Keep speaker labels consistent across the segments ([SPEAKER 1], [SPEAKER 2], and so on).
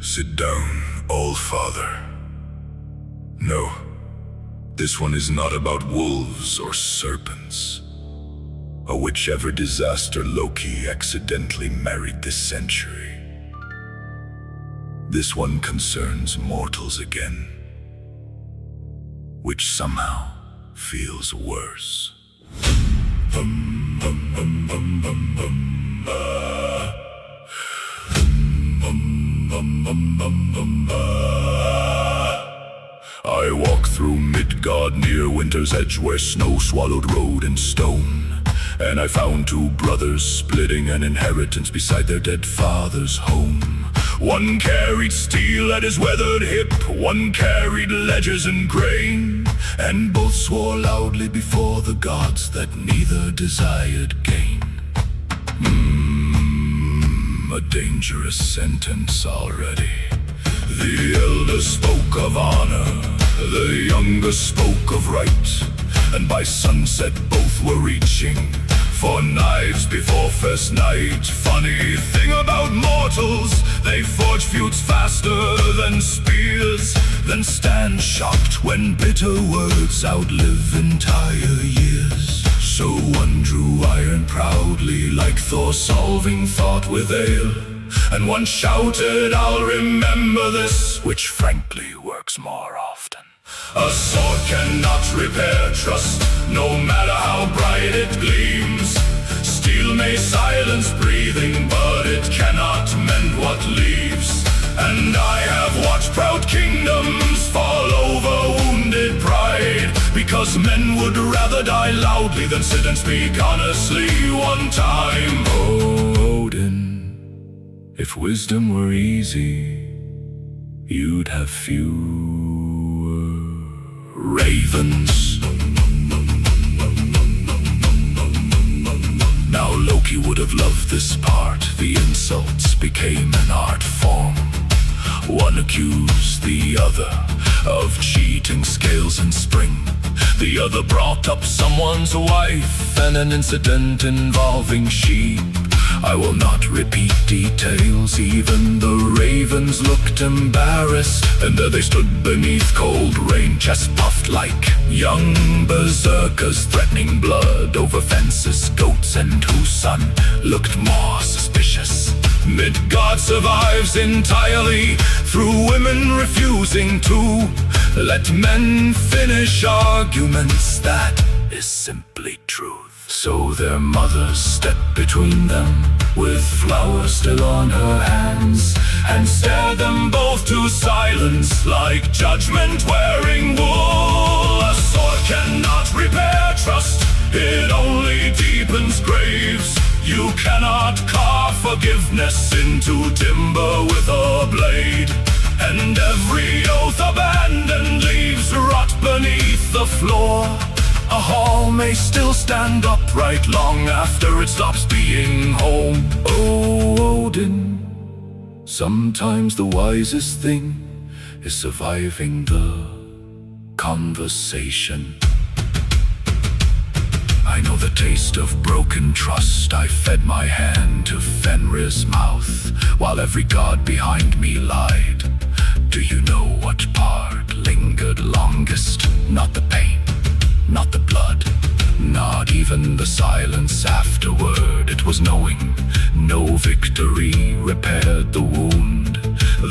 [SPEAKER 1] Sit down, All-Father. No, this one is not about wolves or serpents, or whichever disaster Loki accidentally married this century. This one concerns mortals again, which somehow feels worse. I walk through Midgard near winter's edge, where snow swallowed road and stone, and I found two brothers splitting an inheritance beside their dead father's home. One carried steel at his weathered hip, one carried ledgers and grain, and both swore loudly before the gods that neither desired gain. A dangerous sentence already. The elder spoke of honor, the younger spoke of right, and by sunset both were reaching for knives before first night. Funny thing about mortals, they forge feuds faster than spears, then stand shocked when bitter words outlive entire years. So one drew iron proudly, like Thor solving thought with ale, and one shouted, "I'll remember this," which frankly works more often. A sword cannot repair trust, no matter how bright it gleams. Steel may silence breathing, but it cannot mend what leaves. And I have watched proud kingdoms fall over wounded pride, because men would rather die loudly than sit and speak honestly one time. Oh, Odin, if wisdom were easy, you'd have fewer ravens. Now Loki would have loved this part. The insults became an art form. One accused the other of cheating scales in spring. The other brought up someone's wife and an incident involving sheep. I will not repeat details, even the ravens looked embarrassed, and there they stood beneath cold rain, chest puffed like young berserkers, threatening blood over fences. Goats and whose son looked more suspicious. Midgard survives entirely through women refusing to let men finish arguments. That is simply truth. So their mothers stepped between them, with flowers still on her hands, and stared them both to silence, like judgment wearing wool. A sword cannot repair trust, it only deepens graves. You cannot carve forgiveness into timber with a blade, and every oath abandoned leaves rot beneath the floor. A hall may still stand upright long after it stops being home. Oh, Odin, sometimes the wisest thing is surviving the conversation. I know the taste of broken trust. I fed my hand to Fenrir's mouth, while every god behind me lied. Do you know what part lingered longest? Not the pain, not the blood, not even the silence afterward. It was knowing no victory repaired the wound.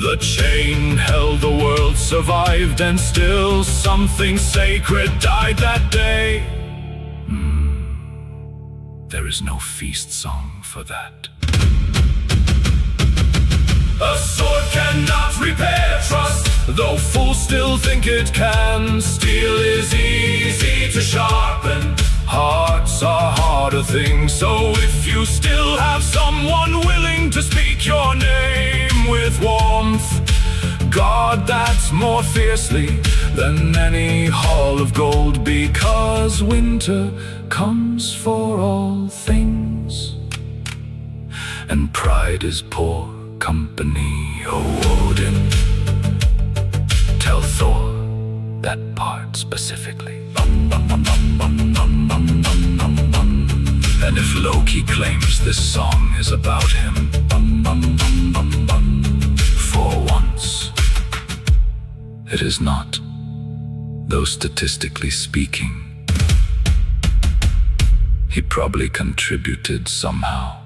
[SPEAKER 1] The chain held the world survived, and still something sacred died that day. There is no feast song for that. A sword cannot repair trust, though fools still think it can. Steel is easy to sharpen, hearts are harder things. So if you still have someone willing to speak your name with warmth, guard that more fiercely than any hall of gold, because winter comes for all things, and pride is poor company. Oh, Odin, tell Thor that part specifically. And if Loki claims this song is about him, for one is not, though statistically speaking, he probably contributed somehow.